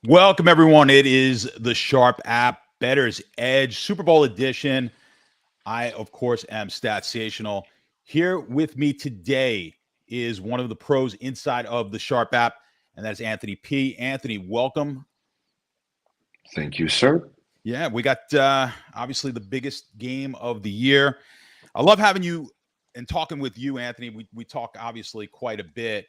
Welcome, everyone. It is the Sharp app, Bettor's Edge, Super Bowl edition. I, of course, am Statsational. Here with me today is one of the pros inside of the Sharp app, and that's Anthony P. Anthony, welcome. Thank you, sir. Yeah, we got obviously the biggest game of the year. I love having you and talking with you, Anthony. We talk obviously quite a bit.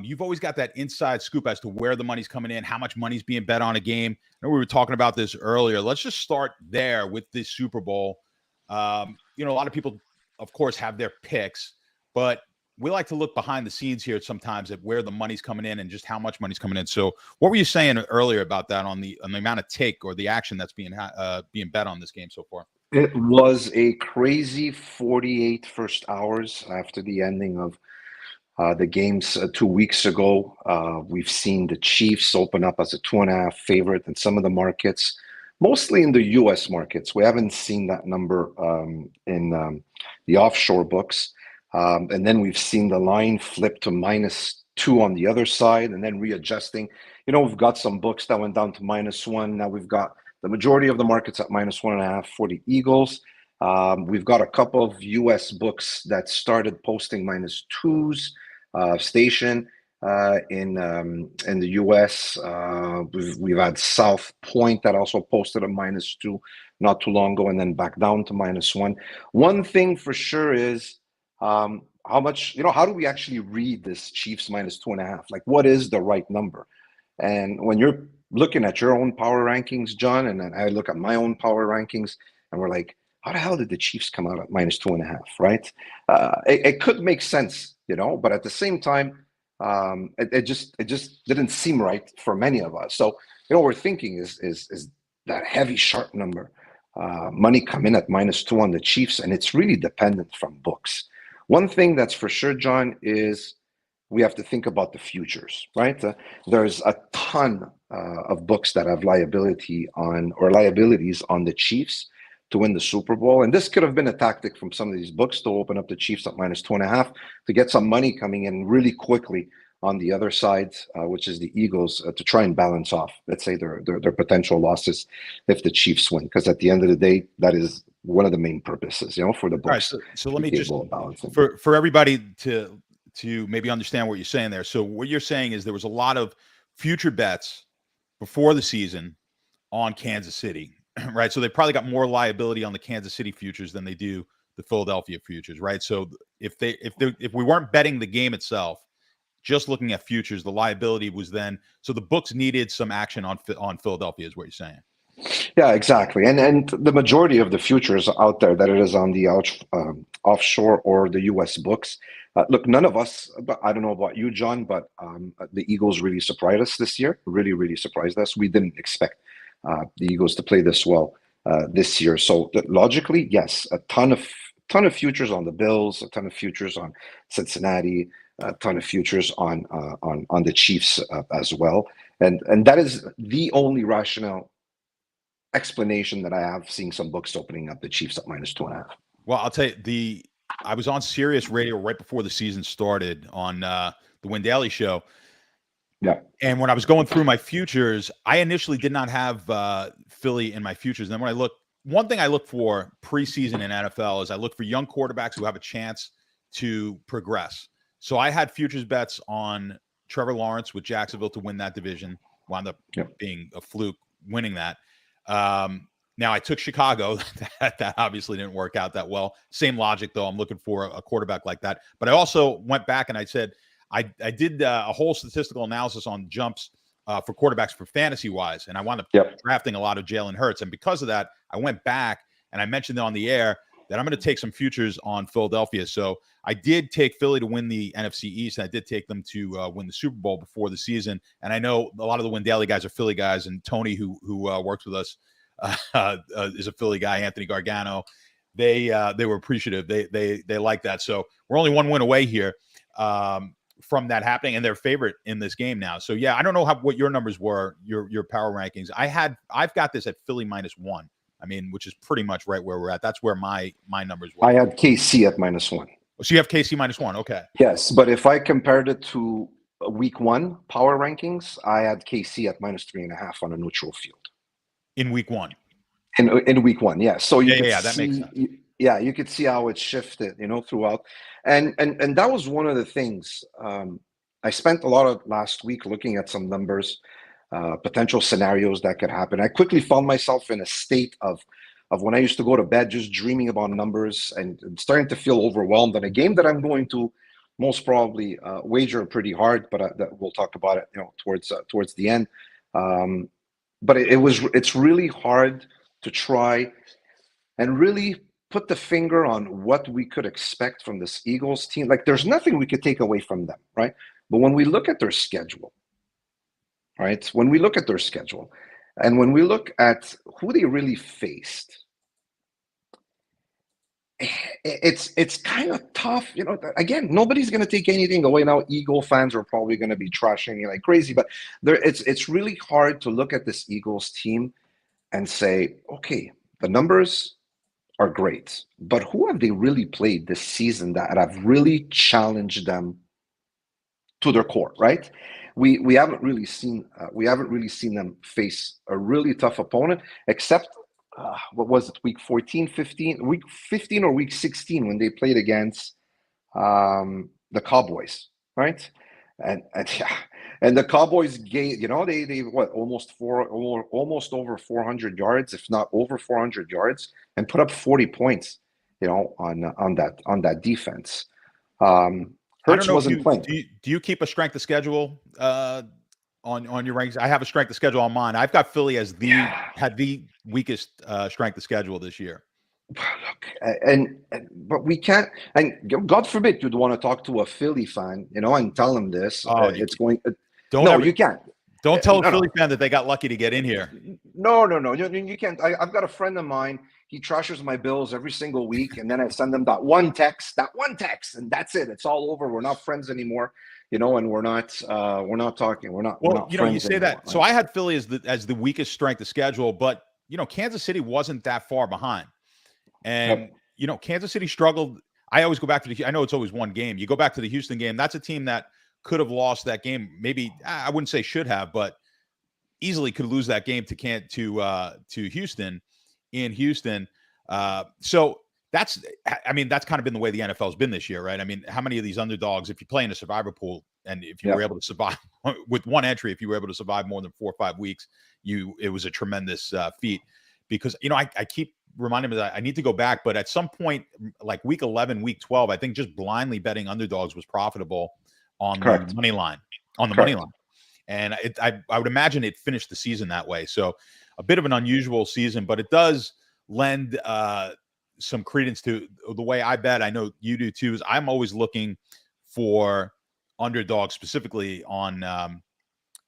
You've always got that inside scoop as to where the money's coming in, how much money's being bet on a game. I know we were talking about this earlier. Let's just start there with this Super Bowl. A lot of people, of course, have their picks, but we like to look behind the scenes here sometimes at where the money's coming in and just how much money's coming in. So what were you saying earlier about that on the amount of take or the action that's being bet on this game so far? It was a crazy 48 first hours after the ending of the games 2 weeks ago. We've seen the Chiefs open up as a 2.5 favorite in some of the markets, mostly in the U.S. markets. We haven't seen that number in the offshore books. And then we've seen the line flip to -2 on the other side and then readjusting. We've got some books that went down to -1. Now we've got the majority of the markets at -1.5 for the Eagles. We've got a couple of U.S. books that started posting -2s. Station in the U.S. We've had South Point that also posted a -2 not too long ago, and then back down to -1. One thing for sure is how much, how do we actually read this Chiefs -2.5? Like, what is the right number? And when you're looking at your own power rankings, John, and then I look at my own power rankings, and we're like, how the hell did the Chiefs come out at -2.5, right? It could make sense, but at the same time, it just didn't seem right for many of us. So, we're thinking is that heavy sharp number, money come in at -2 on the Chiefs, and it's really dependent from books. One thing that's for sure, John, is we have to think about the futures, right? There's a ton of books that have liabilities on the Chiefs to win the Super Bowl. And this could have been a tactic from some of these books to open up the Chiefs at -2.5 to get some money coming in really quickly on the other side, which is the Eagles, to try and balance off, let's say, their potential losses if the Chiefs win. Because at the end of the day, that is one of the main purposes, for the books. All right, so let me just, for everybody to maybe understand what you're saying there. So what you're saying is there was a lot of future bets before the season on Kansas City. Right, so they probably got more liability on the Kansas City futures than they do the Philadelphia futures, right? So if we weren't betting the game itself, just looking at futures, the liability was then. So the books needed some action on Philadelphia, is what you're saying. Yeah, exactly. And the majority of the futures out there that it is on the offshore or the U.S. books. Look, none of us, I don't know about you, John, but the Eagles really surprised us this year. Really, really surprised us. We didn't expect the Eagles to play this well this year. So logically, yes, a ton of futures on the Bills, a ton of futures on Cincinnati, a ton of futures on the Chiefs as well. And that is the only rational explanation that I have, seeing some books opening up the Chiefs at -2.5. Well, I'll tell you, I was on Sirius Radio right before the season started on the Win Daily Show. Yeah. And when I was going through my futures, I initially did not have Philly in my futures. And then when one thing I look for preseason in NFL is I look for young quarterbacks who have a chance to progress. So I had futures bets on Trevor Lawrence with Jacksonville to win that division, wound up being a fluke winning that. Now I took Chicago. that obviously didn't work out that well. Same logic, though. I'm looking for a quarterback like that. But I also went back and I said, I did a whole statistical analysis on jumps for quarterbacks for fantasy-wise, and I wound up drafting a lot of Jalen Hurts. And because of that, I went back and I mentioned on the air that I'm going to take some futures on Philadelphia. So I did take Philly to win the NFC East, and I did take them to win the Super Bowl before the season. And I know a lot of the Win Daily guys are Philly guys, and Tony, who works with us, is a Philly guy. Anthony Gargano, they were appreciative. They like that. So we're only one win away here from that happening, and they're favorite in this game now. So yeah, I don't know what your numbers were, your power rankings. I've got this at Philly -1. I mean, which is pretty much right where we're at. That's where my numbers were. I had KC at -1. So you have KC -1. Okay. Yes, but if I compared it to week one power rankings, I had KC at -3.5 on a neutral field. In week one. In week one, yeah. So you could that makes sense. you could see how it shifted, throughout, and that was one of the things. I spent a lot of last week looking at some numbers, potential scenarios that could happen. I quickly found myself in a state of when I used to go to bed, just dreaming about numbers and starting to feel overwhelmed. And a game that I'm going to most probably wager pretty hard, but that we'll talk about it, towards the end. But it's really hard to try and really put the finger on what we could expect from this Eagles team. Like, there's nothing we could take away from them, right? But when we look at their schedule, right? When we look at their schedule, and when we look at who they really faced, it's kind of tough. Again, nobody's going to take anything away. Now, Eagle fans are probably going to be trashing me like crazy, but it's really hard to look at this Eagles team and say, okay, the numbers are great, but who have they really played this season that have really challenged them to their core, right? We haven't really seen them face a really tough opponent, except what was it, week 14, 15, week 15 or week 16 when they played against the Cowboys, right? And the Cowboys gave, they what, almost over 400 yards, if not over 400 yards, and put up 40 points, on that defense. Hurts wasn't playing. Do you keep a strength of schedule on your rankings? I have a strength of schedule on mine. I've got Philly as had the weakest strength of schedule this year. Look, but we can't. And God forbid you'd want to talk to a Philly fan, and tell them this. It's going. You can't. Don't tell a Philly fan that they got lucky to get in here. No. You can't. I've got a friend of mine. He trashes my Bills every single week, and then I send them that one text, and that's it. It's all over. We're not friends anymore, and we're not talking. We're not. Well, we're not you say anymore, that. right? So I had Philly as the weakest strength of schedule, but Kansas City wasn't that far behind, and Kansas City struggled. I always go back to I know it's always one game. You go back to the Houston game. That's a team that could have lost that game. Maybe I wouldn't say should have, but easily could lose that game to Houston in Houston. So that's kind of been the way the NFL has been this year, right? I mean, how many of these underdogs, if you play in a survivor pool and if you were able to survive with one entry, if you were able to survive more than 4 or 5 weeks, it was a tremendous feat. Because I keep reminding me that I need to go back, but at some point, like week 11, week 12, I think just blindly betting underdogs was profitable on the money line. Money line. And I would imagine it finished the season that way. So a bit of an unusual season, but it does lend some credence to the way I bet. I know you do too. Is I'm always looking for underdogs, specifically on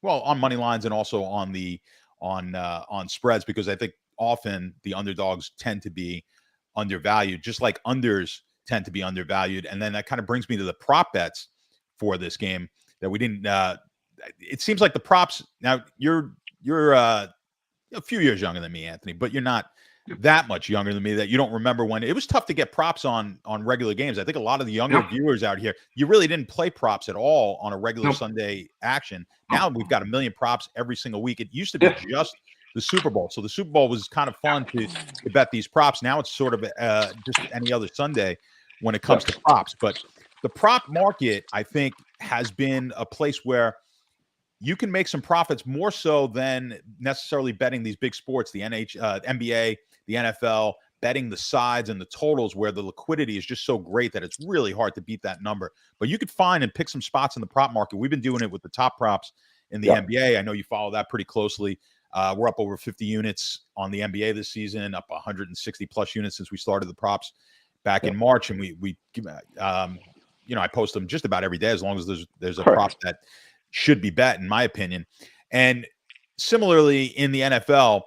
money lines and also on spreads, because I think often the underdogs tend to be undervalued, just like unders tend to be undervalued. And then that kind of brings me to the prop bets for this game that we didn't. It seems like the props. Now you're a few years younger than me, Anthony, but you're not that much younger than me that you don't remember when it was tough to get props on regular games. I think a lot of the younger viewers out here, you really didn't play props at all on a regular Sunday action. Now we've got a million props every single week. It used to be just the Super Bowl. So the Super Bowl was kind of fun to bet these props. Now it's sort of just any other Sunday when it comes to props. But the prop market, I think, has been a place where you can make some profits more so than necessarily betting these big sports, the NBA, the NFL, betting the sides and the totals, where the liquidity is just so great that it's really hard to beat that number. But you could find and pick some spots in the prop market. We've been doing it with the top props in the NBA. I know you follow that pretty closely. We're up over 50 units on the NBA this season, up 160 plus units since we started the props back in March. And we I post them just about every day, as long as there's a prop that should be bet, in my opinion. And similarly in the NFL,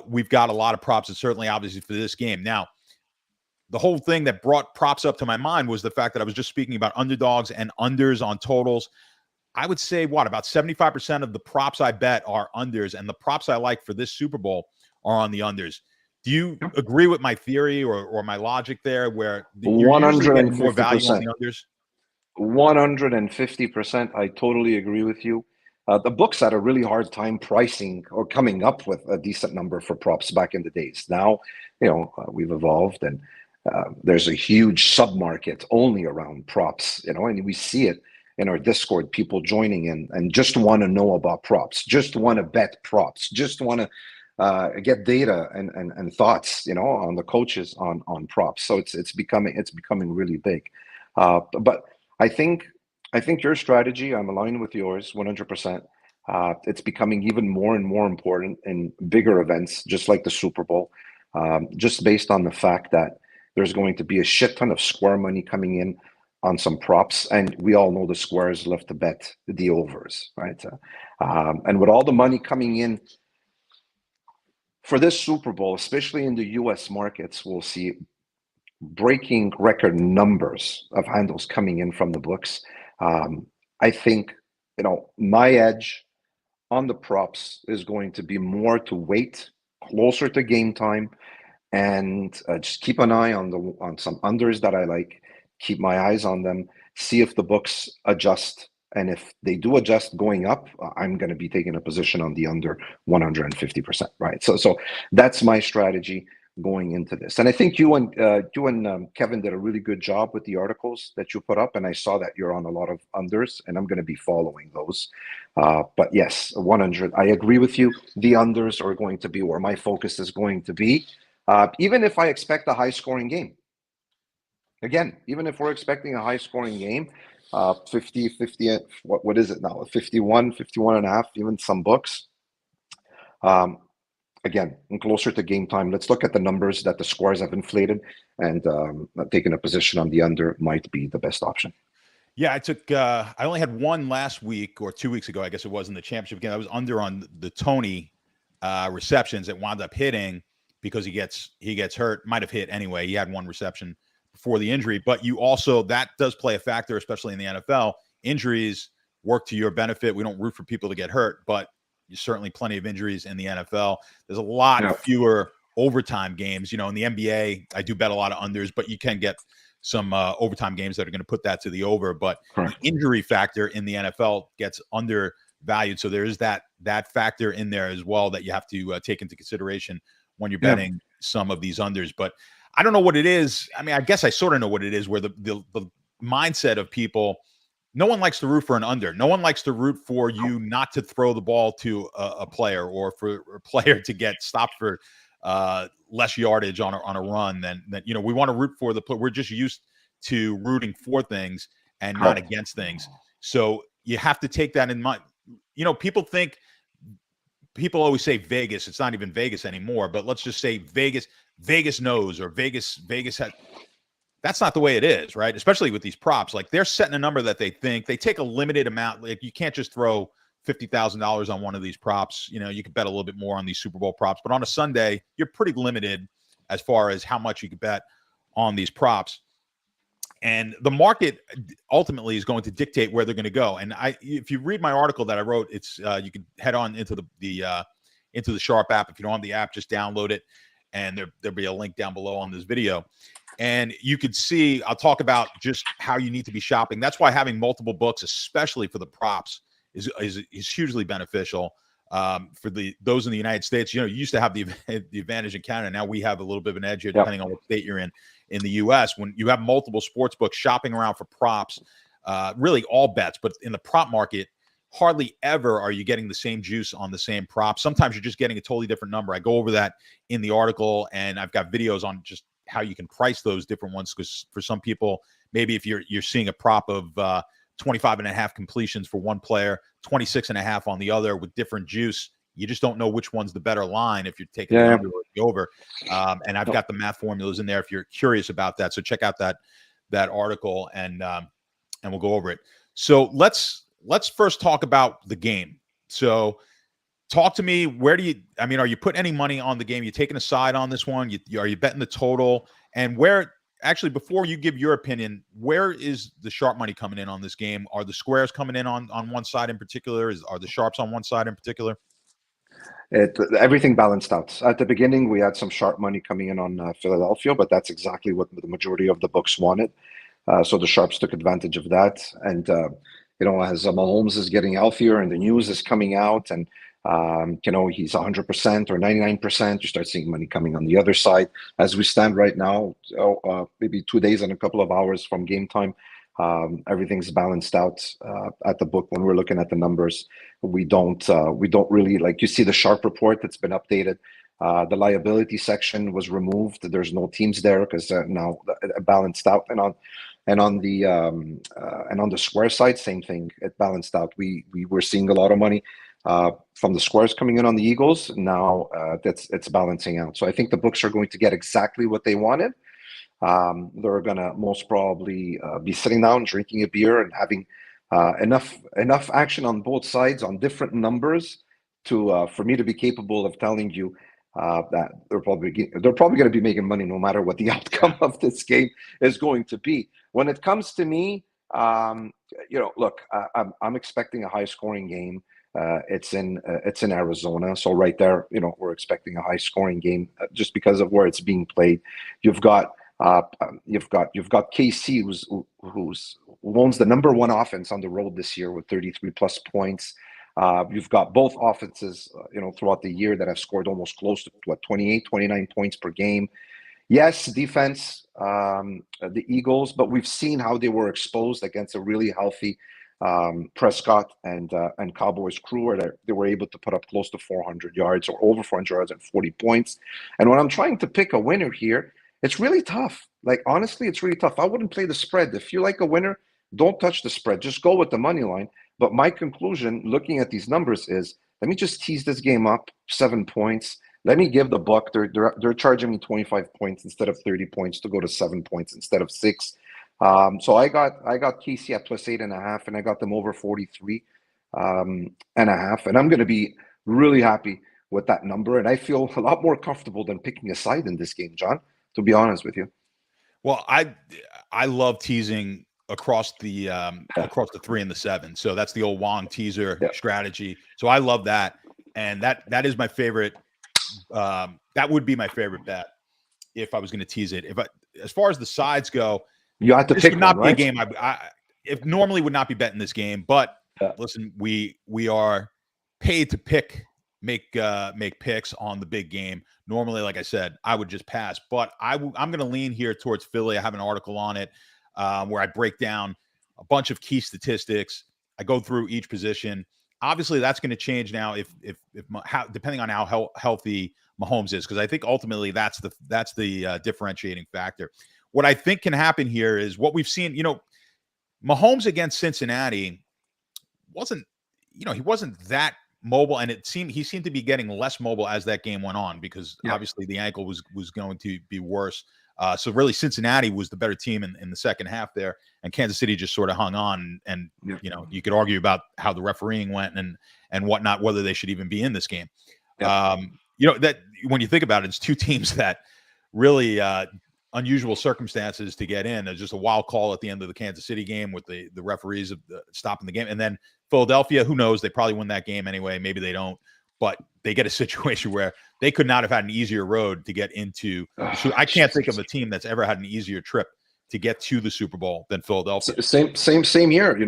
we've got a lot of props, and certainly obviously for this game. Now, the whole thing that brought props up to my mind was the fact that I was just speaking about underdogs and unders on totals. I would say about 75% of the props I bet are unders, and the props I like for this Super Bowl are on the unders. Do you agree with my theory or my logic there, where you're usually getting more value on the unders? 150%. I totally agree with you. The books had a really hard time pricing or coming up with a decent number for props back in the days. Now, we've evolved, and there's a huge sub-market only around props, and we see it in our Discord, people joining in and just want to know about props, just want to bet props, just want to get data and thoughts, on the coaches on props. So it's becoming really big. But I think your strategy, I'm aligned with yours 100%. It's becoming even more and more important in bigger events, just like the Super Bowl, just based on the fact that there's going to be a shit ton of square money coming in on some props, and we all know the squares love to bet the overs, right? And with all the money coming in for this Super Bowl, especially in the U.S. markets, we'll see breaking record numbers of handles coming in from the books. I think, my edge on the props is going to be more to wait closer to game time and just keep an eye on some unders that I like, keep my eyes on them, see if the books adjust. And if they do adjust going up, I'm going to be taking a position on the under 150%, right? So that's my strategy going into this. And I think you and Kevin did a really good job with the articles that you put up. And I saw that you're on a lot of unders, and I'm going to be following those. But yes, 100. I agree with you. The unders are going to be where my focus is going to be. Even if I expect a high scoring game. Again, even if we're expecting a high scoring game, 50, what is it now? 51 and a half, even some books. Again, closer to game time, let's look at the numbers that the scores have inflated, and taking a position on the under might be the best option. Yeah, I only had one last week or 2 weeks ago, I guess it was, in the championship game. I was under on the Tony receptions that wound up hitting because he gets hurt. Might have hit anyway. He had one reception before the injury, but that does play a factor, especially in the NFL. Injuries work to your benefit. We don't root for people to get hurt, but there's certainly plenty of injuries in the NFL. There's a lot fewer overtime games. In the NBA, I do bet a lot of unders, but you can get some overtime games that are going to put that to the over. But the injury factor in the NFL gets undervalued. So there is that factor in there as well that you have to take into consideration when you're betting some of these unders. But I don't know what it is. I mean, I guess I sort of know what it is, where the mindset of people, no one likes to root for an under. No one likes to root for you not to throw the ball to a player, or for a player to get stopped for less yardage on a run than we want to root for we're just used to rooting for things and not against things. So you have to take that in mind. People always say Vegas. It's not even Vegas anymore, but let's just say Vegas knows, or Vegas had. That's not the way it is, right? Especially with these props. Like, they're setting a number that they think. They take a limited amount. Like, you can't just throw $50,000 on one of these props. You could bet a little bit more on these Super Bowl props, but on a Sunday, you're pretty limited as far as how much you could bet on these props. And the market ultimately is going to dictate where they're going to go. And if you read my article that I wrote, it's you can head on into the Sharp app. If you don't have the app, just download it, and there'll be a link down below on this video. And you could see, I'll talk about just how you need to be shopping. That's why having multiple books, especially for the props, is hugely beneficial. For those in the United States, you used to have the advantage in Canada. Now we have a little bit of an edge here, depending on what state you're in the U.S. When you have multiple sports books shopping around for props, really all bets, but in the prop market, hardly ever are you getting the same juice on the same prop. Sometimes you're just getting a totally different number. I go over that in the article, and I've got videos on just how you can price those different ones, because for some people, maybe if you're seeing a prop of 25.5 completions for one player, 26.5 on the other with different juice, you just don't know which one's the better line if you're taking the under or the over. And I've got the math formulas in there if you're curious about that. So check out that article, and we'll go over it. So let's first talk about the game. So talk to me. Are you putting any money on the game? You taking a side on this one? Are you betting the total? And actually, before you give your opinion, where is the sharp money coming in on this game? Are the squares coming in on one side in particular? Are the sharps on one side in particular? Everything balanced out. At the beginning, we had some sharp money coming in on Philadelphia, but that's exactly what the majority of the books wanted. So the Sharps took advantage of that. And, as Mahomes is getting healthier and the news is coming out and, he's 100% or 99%, you start seeing money coming on the other side. As we stand right now, maybe 2 days and a couple of hours from game time, everything's balanced out at the book. When we're looking at the numbers, we don't really, like, you see the Sharp report that's been updated. The liability section was removed. There's no teams there because now balanced out. And on the Square side, same thing. It balanced out. We were seeing a lot of money from the Squares coming in on the Eagles. Now it's balancing out. So I think the books are going to get exactly what they wanted. They're gonna most probably be sitting down, drinking a beer, and having enough action on both sides on different numbers to for me to be capable of telling you that they're probably going to be making money no matter what the outcome of this game is going to be. When it comes to me, look, I'm expecting a high scoring game. It's in Arizona, so right there, we're expecting a high scoring game just because of where it's being played. You've got KC who owns the number one offense on the road this year with 33 plus points. You've got both offenses, throughout the year that have scored almost close to 28, 29 points per game. Yes, defense, the Eagles, but we've seen how they were exposed against a really healthy Prescott and Cowboys crew, where they were able to put up close to 400 yards or over 400 yards and 40 points. And when I'm trying to pick a winner here, it's really tough. Like, honestly, it's really tough. I wouldn't play the spread. If you like a winner, don't touch the spread. Just go with the money line. But my conclusion, looking at these numbers, is let me just tease this game up 7 points. Let me give the buck. They're charging me 25 points instead of 30 points to go to 7 points instead of 6. So I got KC at plus 8.5, and I got them over 43 and a half. And I'm going to be really happy with that number. And I feel a lot more comfortable than picking a side in this game, John, to be honest with you. Well, I love teasing across the 3 and the 7. So that's the old Wong teaser strategy. So I love that. And that is my favorite. That would be my favorite bet if I was going to tease it. As far as the sides go, you have to pick would not one, be right? a game if normally would not be betting this game. But listen, we are paid to make picks on the big game. Normally, like I said, I would just pass, but I'm going to lean here towards Philly. I have an article on it where I break down a bunch of key statistics. I go through each position. Obviously, that's going to change now depending on how healthy Mahomes is, because I think ultimately that's the differentiating factor. What I think can happen here is what we've seen. Mahomes against Cincinnati wasn't that mobile, and he seemed to be getting less mobile as that game went on, because obviously the ankle was going to be worse. So really Cincinnati was the better team in the second half there, and Kansas City just sort of hung on. And you could argue about how the refereeing went and whatnot, whether they should even be in this game. That when you think about it, it's two teams that really unusual circumstances to get in. There's just a wild call at the end of the Kansas City game with the referees stopping the game, and then Philadelphia, who knows, they probably win that game anyway. Maybe they don't, but they get a situation where they could not have had an easier road to get into. I can't think of a team that's ever had an easier trip to get to the Super Bowl than Philadelphia. Same year. We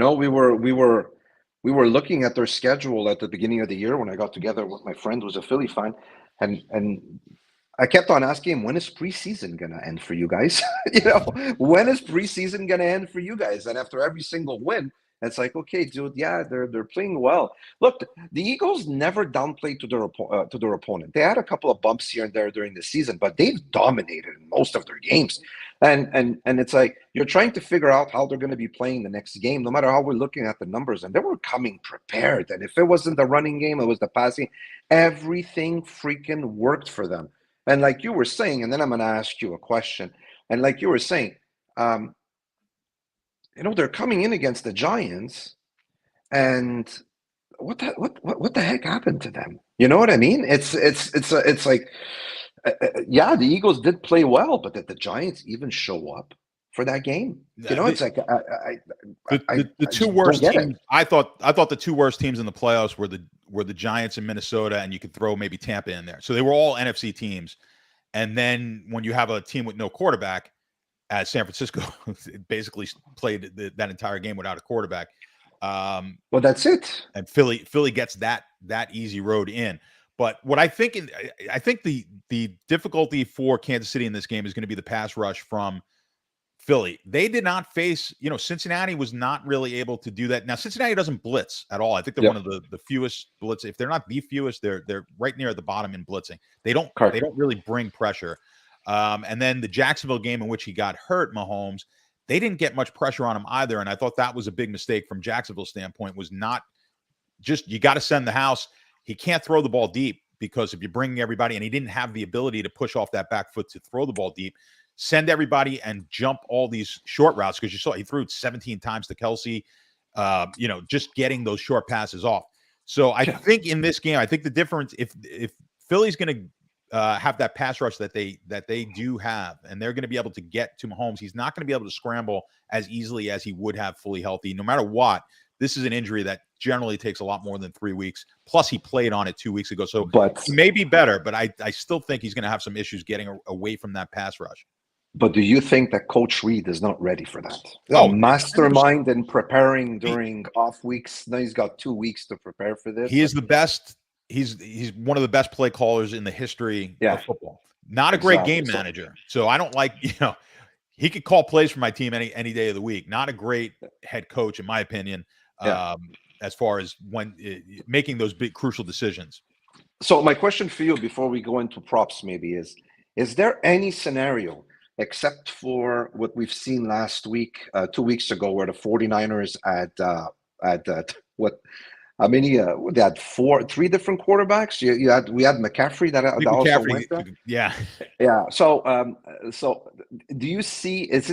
were looking at their schedule at the beginning of the year when I got together with my friend who's a Philly fan, and I kept on asking him, when is preseason going to end for you guys? When is preseason going to end for you guys? And after every single win, it's like, okay, dude, yeah, they're playing well. Look, the Eagles never downplayed to their opponent. They had a couple of bumps here and there during the season, but they've dominated in most of their games. And it's like you're trying to figure out how they're going to be playing the next game, no matter how we're looking at the numbers. And they were coming prepared. And if it wasn't the running game, it was the passing. Everything freaking worked for them. And like you were saying, and then I'm going to ask you a question. And like you were saying, they're coming in against the Giants, and what the heck happened to them? You know what I mean? It's like, the Eagles did play well, but did the Giants even show up for that game? It's like the two worst teams. I thought the two worst teams in the playoffs were the Giants and Minnesota, and you could throw maybe Tampa in there. So they were all NFC teams. And then when you have a team with no quarterback, as San Francisco basically played that entire game without a quarterback. Well, that's it. And Philly gets that easy road in. But what I think the difficulty for Kansas City in this game is going to be the pass rush from Philly. They did not face, Cincinnati was not really able to do that. Now, Cincinnati doesn't blitz at all. I think they're one of the fewest blitz. If they're not the fewest, they're right near the bottom in blitzing. They don't really bring pressure. And then the Jacksonville game in which he got hurt, Mahomes, they didn't get much pressure on him either. And I thought that was a big mistake from Jacksonville's standpoint, was not just, you got to send the house. He can't throw the ball deep because if you're bringing everybody, and he didn't have the ability to push off that back foot to throw the ball deep, send everybody and jump all these short routes, because you saw he threw it 17 times to Kelsey, just getting those short passes off. So I think in this game, I think the difference, if Philly's going to have that pass rush that they do have, and they're going to be able to get to Mahomes, he's not going to be able to scramble as easily as he would have fully healthy, no matter what. This is an injury that generally takes a lot more than 3 weeks. Plus, he played on it 2 weeks ago. So he may be better, but I still think he's going to have some issues getting away from that pass rush. But do you think that Coach Reed is not ready for that? Oh, mastermind and preparing during off weeks. Now he's got 2 weeks to prepare for this. He is the best. He's one of the best play callers in the history of football. Not a great game manager. So I don't like, he could call plays for my team any day of the week. Not a great head coach, in my opinion. As far as when making those big crucial decisions. So my question for you before we go into props maybe is there any scenario except for what we've seen last week, 2 weeks ago, where the 49ers they had three different quarterbacks. We had McCaffrey that also went there. Yeah. So do you see, is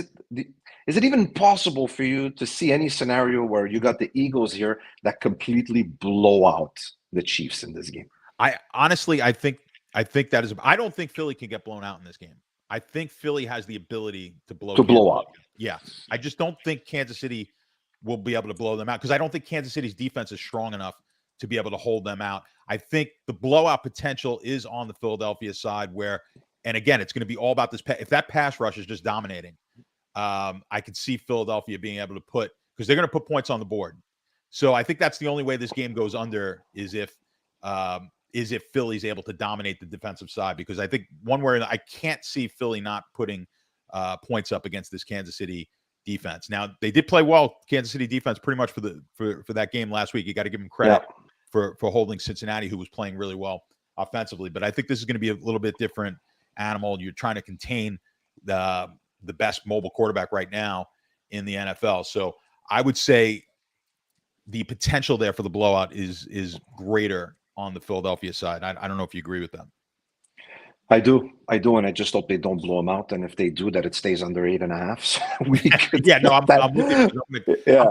it even possible for you to see any scenario where you got the Eagles here that completely blow out the Chiefs in this game? I think that is. I don't think Philly can get blown out in this game. I think Philly has the ability to blow out. Yeah, I just don't think Kansas City will be able to blow them out, because I don't think Kansas City's defense is strong enough to be able to hold them out. I think the blowout potential is on the Philadelphia side, where, and again, it's going to be all about this. If that pass rush is just dominating, I could see Philadelphia being able to because they're going to put points on the board. So I think that's the only way this game goes under is if Philly's able to dominate the defensive side, because I think one way I can't see Philly not putting points up against this Kansas City defense. Now, they did play well, Kansas City defense, pretty much for that game last week. You got to give them credit for holding Cincinnati, who was playing really well offensively. But I think this is going to be a little bit different animal. You're trying to contain the best mobile quarterback right now in the NFL. So I would say the potential there for the blowout is greater on the Philadelphia side. I don't know if you agree with that. I do, and I just hope they don't blow them out. And if they do, that it stays under 8.5. So we could I'm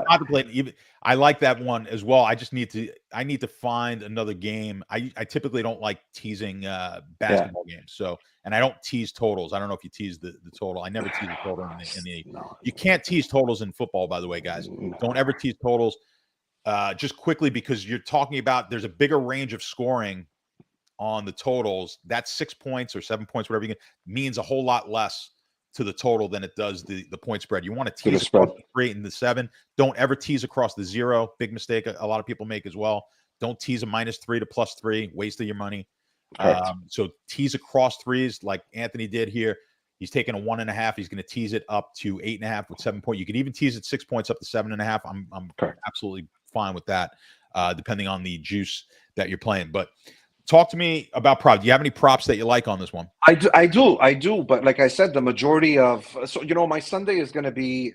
contemplating. I like that one as well. I just need to find another game. I typically don't like teasing basketball games. So, and I don't tease totals. I don't know if you tease the total. I never tease the total you can't tease totals in football, by the way, guys. Don't ever tease totals. Just quickly, because you're talking about there's a bigger range of scoring on the totals. That's 6 points or 7 points, whatever you get, means a whole lot less to the total than it does the point spread. You want to tease across the 3 and the 7. Don't ever tease across the 0. Big mistake a lot of people make as well. Don't tease a -3 to +3. Waste of your money. So tease across threes like Anthony did here. He's taking a 1.5. He's going to tease it up to 8.5 with 7 points. You could even tease it 6 points up to 7.5. I'm absolutely fine with that, depending on the juice that you're playing. But talk to me about props. Do you have any props that you like on this one? I do. But like I said, the majority of my Sunday is going to be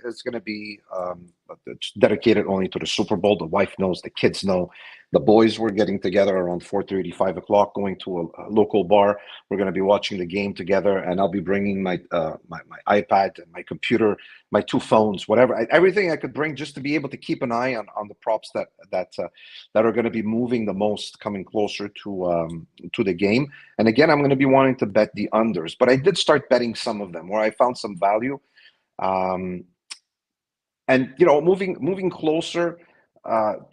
dedicated only to the Super Bowl. The wife knows, the kids know. The boys were getting together around 4:30, 5 o'clock, going to a local bar. We're going to be watching the game together, and I'll be bringing my iPad and my computer, my 2 phones, whatever, everything I could bring, just to be able to keep an eye on the props that are going to be moving the most, coming closer to the game. And again, I'm going to be wanting to bet the unders, but I did start betting some of them where I found some value. And moving closer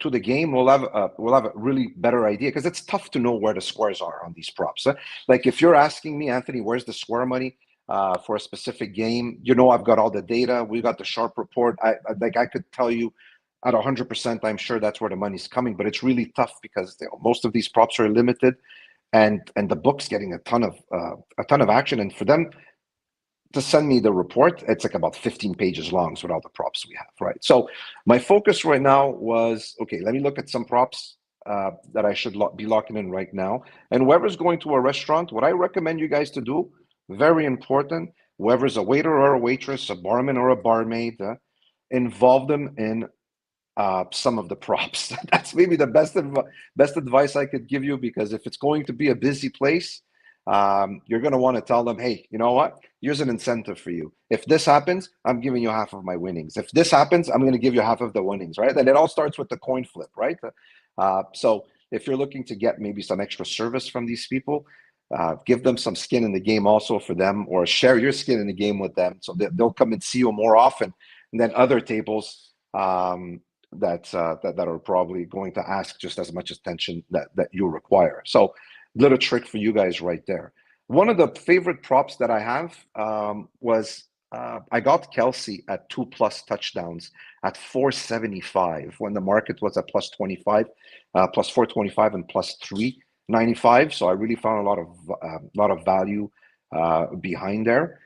to the game, we'll have a really better idea, because it's tough to know where the squares are on these props. Like if you're asking me, Anthony, where's the square money? for a specific game. You know, I've got all the data. We got the sharp report. I could tell you at 100%, I'm sure that's where the money's coming, but it's really tough because most of these props are limited, and the book's getting a ton of action. And for them to send me the report, it's like about 15 pages long with all the props we have, right? So my focus right now was, okay, let me look at some props that I should be locking in right now. And whoever's going to a restaurant, what I recommend you guys to do, very important, whoever's a waiter or a waitress, a barman or a barmaid, involve them in some of the props. That's maybe the best advice I could give you, because if it's going to be a busy place, you're going to want to tell them, hey, you know what? Here's an incentive for you. If this happens, I'm giving you half of my winnings. If this happens, I'm going to give you half of the winnings, right? And it all starts with the coin flip, right? So if you're looking to get maybe some extra service from these people, give them some skin in the game also for them, or share your skin in the game with them, so that they'll come and see you more often than other tables that are probably going to ask just as much attention that you require. So little trick for you guys right there. One of the favorite props that I have was I got Kelsey at 2+ touchdowns at 475 when the market was at +25, plus 425 and +395. So I really found a lot of value behind there.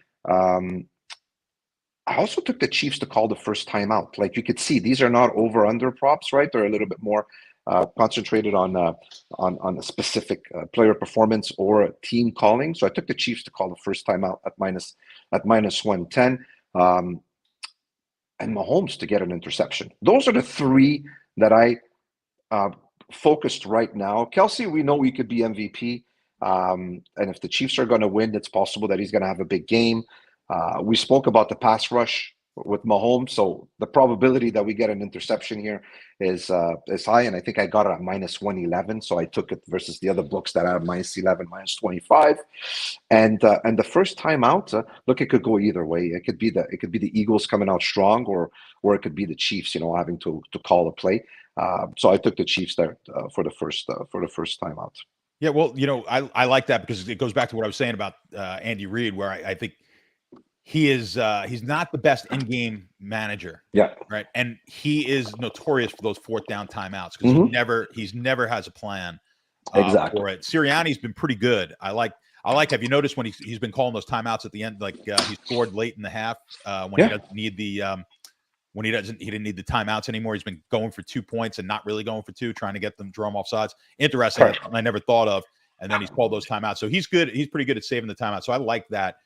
I also took the Chiefs to call the first timeout. Like you could see, these are not over/under props, right? They're a little bit more concentrated on a specific player performance or a team calling. So I took the Chiefs to call the first timeout at -110, and Mahomes to get an interception. Those are the three that I focused right now. Kelsey, we know he could be MVP, and if the Chiefs are going to win, it's possible that he's going to have a big game. We spoke about the pass rush with Mahomes, so the probability that we get an interception here is high, and I think I got it at -111, so I took it versus the other books that are -11, -25, and the first time out, look, it could go either way. It could be the Eagles coming out strong, or it could be the Chiefs, having to call a play. So I took the Chiefs there for the first time out. Yeah, well, I like that because it goes back to what I was saying about Andy Reid, where I think he's not the best in-game manager. Yeah. Right. And he is notorious for those fourth down timeouts because he's never has a plan Exactly for it. Sirianni's been pretty good. I like, have you noticed when he's been calling those timeouts at the end, like he scored late in the half when he doesn't need the he didn't need the timeouts anymore. He's been going for 2 points and not really going for two, trying to get them, draw them off sides. Interesting. Right. I never thought of. And then he's called those timeouts. So he's good. He's pretty good at saving the timeout. So I like that.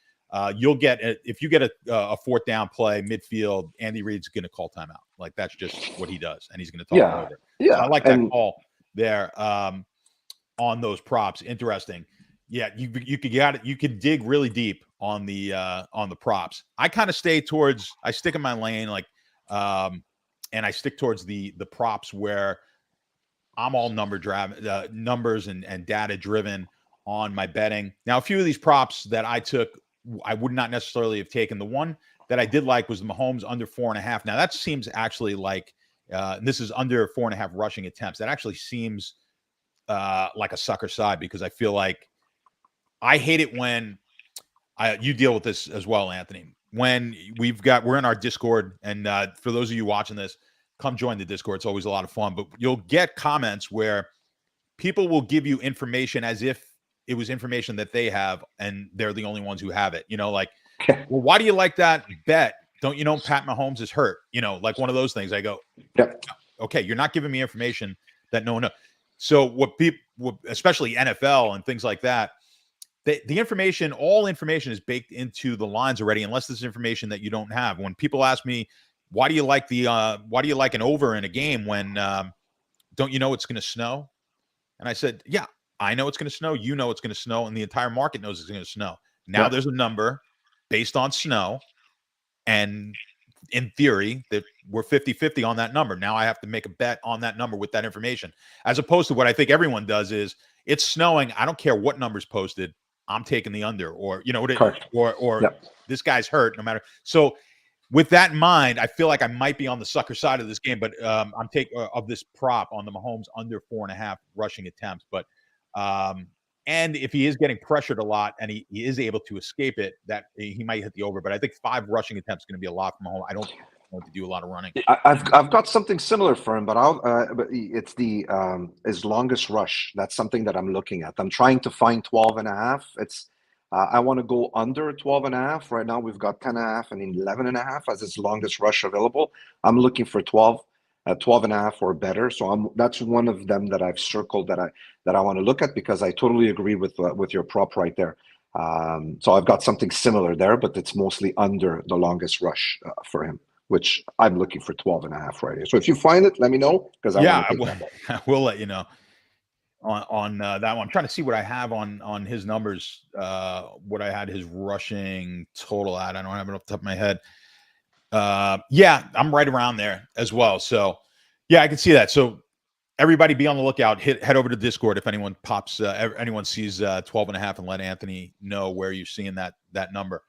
You'll get if you get a fourth down play midfield, Andy Reid's going to call timeout. Like that's just what he does, and he's going to talk it over. Yeah, so I like that call there on those props. Interesting. Yeah, you could dig really deep on the props. I kind of I stick in my lane, like, and I stick towards the props where I'm all numbers and data driven on my betting. Now, a few of these props that I took, I would not necessarily have taken. The one that I did like was the Mahomes under 4.5. Now that seems actually like this is under 4.5 rushing attempts. That actually seems like a sucker side, because I feel like I hate it when you deal with this as well, Anthony. When we're in our Discord, and for those of you watching this, come join the Discord. It's always a lot of fun. But you'll get comments where people will give you information as if it was information that they have, and they're the only ones who have it. Like, well, why do you like that bet? Don't you know Pat Mahomes is hurt? Like one of those things. I go, okay, you're not giving me information that no one knows. So what people, especially NFL and things like that, the information, all information is baked into the lines already, unless this is information that you don't have. When people ask me, why do you like an over in a game when don't you know it's going to snow? And I said, yeah, I know it's going to snow. You know it's going to snow, and the entire market knows it's going to snow. Now there's a number based on snow, and in theory that we're 50-50 on that number. Now I have to make a bet on that number with that information, as opposed to what I think everyone does is it's snowing. I don't care what number's posted. I'm taking the under, or this guy's hurt no matter. So with that in mind, I feel like I might be on the sucker side of this game, but I'm taking of this prop on the Mahomes under 4.5 rushing attempts. But And if he is getting pressured a lot and he is able to escape it, that he might hit the over. But I think 5 rushing attempts is going to be a lot from home. I don't want to do a lot of running. I've got something similar for him, but but it's the his longest rush. That's something that I'm looking at. I'm trying to find 12 and a half. It's I want to go under 12 and a half. Right now we've got 10 and a half and 11 and a half as his longest rush available. I'm looking for 12, 12 and a half or better. So that's one of them that I've circled that I want to look at, because I totally agree with your prop right there. So I've got something similar there, but it's mostly under the longest rush for him, which I'm looking for 12 and a half right here. So if you find it, let me know, because I will let you know on that one. I'm trying to see what I have on his numbers, what I had his rushing total at. I don't have it off the top of my head. Yeah, I'm right around there as well. So yeah, I can see that. So everybody be on the lookout. Head over to Discord if anyone anyone sees 12 and a half, and let Anthony know where you're seeing that number.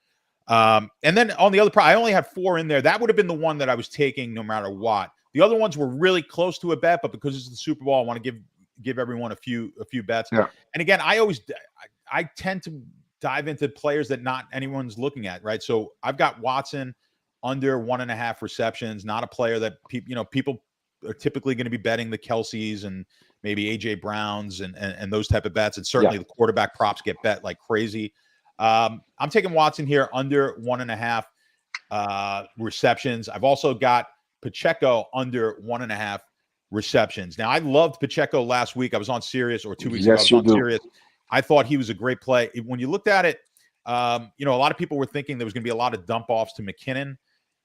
And then on the other part, I only had 4 in there. That would have been the one that I was taking no matter what. The other ones were really close to a bet, but because it's the Super Bowl, I want to give everyone a few bets. Yeah. And again, I tend to dive into players that not anyone's looking at, right? So I've got Watson under 1.5 receptions, not a player that people are typically going to be betting the Kelce's and maybe AJ Browns and those type of bets. And certainly the quarterback props get bet like crazy. I'm taking Watson here under 1.5 receptions. I've also got Pacheco under 1.5 receptions. Now, I loved Pacheco last week. I was on Sirius, or 2 weeks ago. I was on Sirius. I thought he was a great play. When you looked at it, a lot of people were thinking there was going to be a lot of dump offs to McKinnon.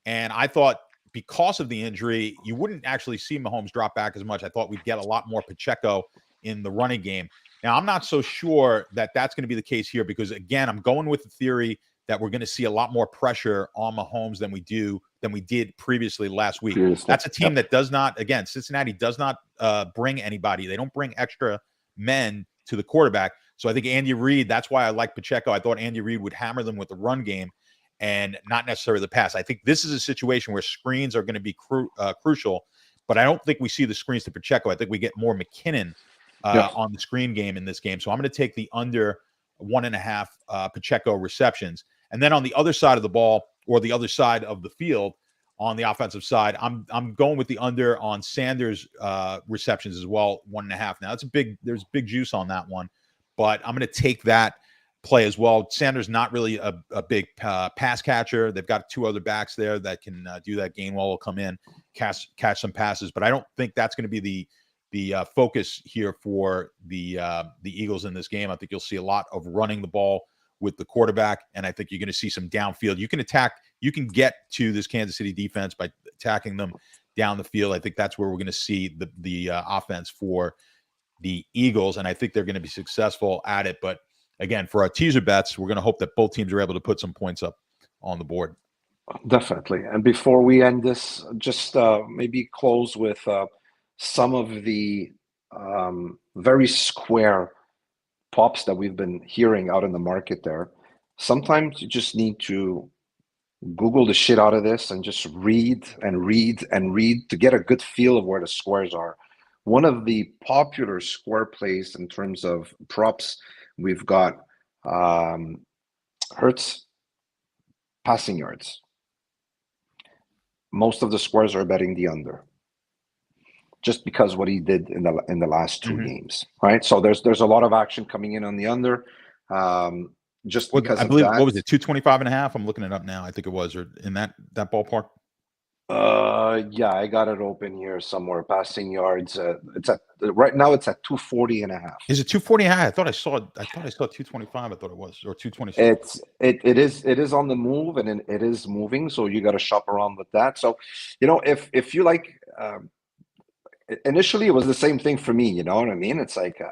And I thought because of the injury, you wouldn't actually see Mahomes drop back as much. I thought we'd get a lot more Pacheco in the running game. Now, I'm not so sure that that's going to be the case here, because, again, I'm going with the theory that we're going to see a lot more pressure on Mahomes than we did previously last week. That's a team that does not, again, Cincinnati does not bring anybody. They don't bring extra men to the quarterback. So I think Andy Reid, that's why I like Pacheco. I thought Andy Reid would hammer them with the run game and not necessarily the pass. I think this is a situation where screens are going to be crucial, but I don't think we see the screens to Pacheco. I think we get more McKinnon on the screen game in this game. So I'm going to take the under 1.5 Pacheco receptions. And then on the other side of the ball, or the other side of the field, on the offensive side, I'm going with the under on Sanders receptions as well, 1.5. Now there's big juice on that one, but I'm going to take that play as well. Sanders not really a big pass catcher. They've got 2 other backs there that can do that. Gainwell will come in, catch some passes, but I don't think that's going to be the focus here for the Eagles in this game. I think you'll see a lot of running the ball with the quarterback, and I think you're going to see some downfield. You can get to this Kansas City defense by attacking them down the field. I think that's where we're going to see the offense for the Eagles, and I think they're going to be successful at it. But again, for our teaser bets, we're going to hope that both teams are able to put some points up on the board. Definitely. And before we end this, just maybe close with some of the very square pops that we've been hearing out in the market there. Sometimes you just need to Google the shit out of this and just read and read and read to get a good feel of where the squares are. One of the popular square plays in terms of props, we've got Hurts passing yards. Most of the squares are betting the under, just because what he did in the last 2 games, right? So there's a lot of action coming in on the under. Just because I believe, what was it, 225.5? I'm looking it up now. I think it was, or in that ballpark. Yeah, I got it open here somewhere. Passing yards. It's at right now. It's at 240.5. Is it 240.5? I thought I saw 225. I thought it was, or 226. It is on the move, and it is moving. So you got to shop around with that. So, if you like, initially it was the same thing for me. You know what I mean? It's like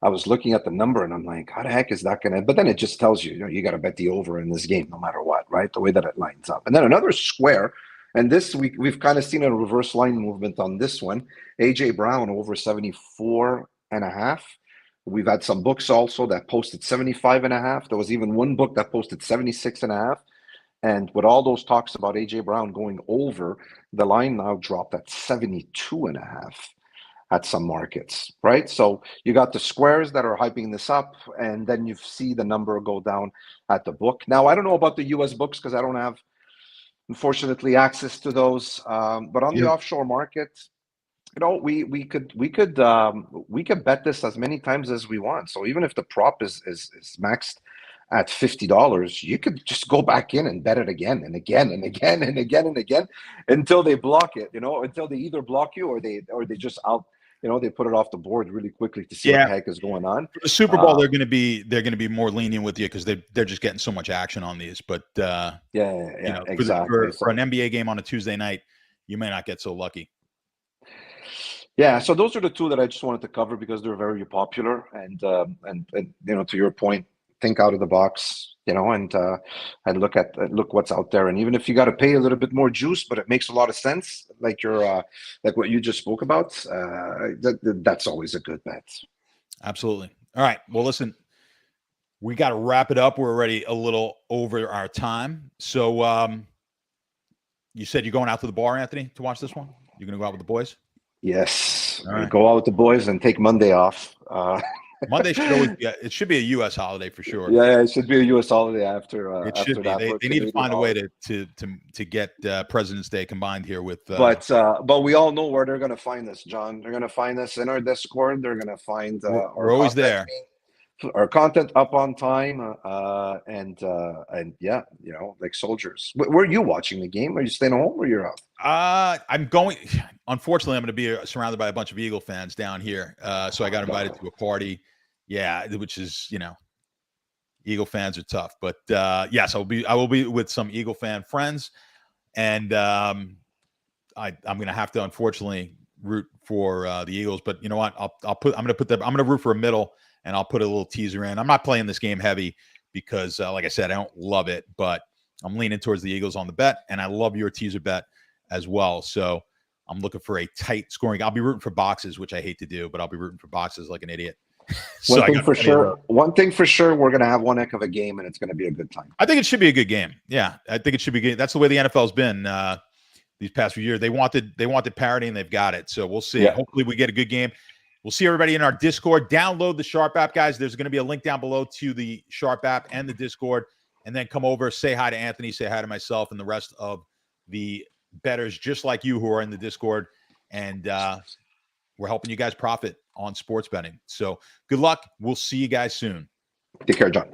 I was looking at the number and I'm like, how the heck is that going to, but then it just tells you, you got to bet the over in this game, no matter what, right? The way that it lines up. And then another square, and this we've kind of seen a reverse line movement on this one. AJ Brown over 74.5. We've had some books also that posted 75.5. There was even one book that posted 76.5. And with all those talks about AJ Brown going over, the line now dropped at 72.5. at some markets, right? So you got the squares that are hyping this up, and then you see the number go down at the book. Now, I don't know about the US books because I don't have, unfortunately, access to those. But on the Yeah. offshore market, we could bet this as many times as we want. So even if the prop is maxed at $50, you could just go back in and bet it again and again and again and again and again until they block it, until they either block you or they just they put it off the board really quickly to see what the heck is going on. For the Super Bowl, they're going to be more lenient with you because they're just getting so much action on these. But exactly. For an NBA game on a Tuesday night, you may not get so lucky. Yeah, so those are the two that I just wanted to cover because they're very popular, and to your point, think out of the box, and look what's out there. And even if you got to pay a little bit more juice, but it makes a lot of sense, like like what you just spoke about, that's always a good bet. Absolutely. All right. Well, listen, we got to wrap it up. We're already a little over our time. So, you said you're going out to the bar, Anthony, to watch this one? You're going to go out with the boys? Yes. All right. Go out with the boys and take Monday off. Monday should always be it should be a U.S. holiday for sure. Yeah, it should be a U.S. holiday after. It should be. They need to find a way to get President's Day combined here with. But we all know where they're going to find us, John. They're going to find us in our Discord. They're going to find. We're always there. Our content up on time, and yeah, like soldiers. Were you watching the game? Are you staying home or you're out? I'm going. Unfortunately, I'm going to be surrounded by a bunch of Eagle fans down here. So I got invited to a party. Yeah, which is Eagle fans are tough, but yes, I will be with some Eagle fan friends, and I'm going to have to unfortunately root for the Eagles. But you know what? I'm going to root for a middle. And I'll put a little teaser in. I'm not playing this game heavy because, like I said, I don't love it, but I'm leaning towards the Eagles on the bet, and I love your teaser bet as well. So I'm looking for a tight scoring. I'll be rooting for boxes, which I hate to do, but I'll be rooting for boxes like an idiot. One thing for sure, we're going to have one heck of a game, and it's going to be a good time. I think it should be a good game. Yeah, I think it should be good. That's the way the NFL's been these past few years. They wanted parity, and they've got it. So we'll see. Yeah. Hopefully we get a good game. We'll see everybody in our Discord. Download the Sharp app, guys. There's going to be a link down below to the Sharp app and the Discord. And then come over, say hi to Anthony, say hi to myself, and the rest of the bettors just like you who are in the Discord. And we're helping you guys profit on sports betting. So good luck. We'll see you guys soon. Take care, John.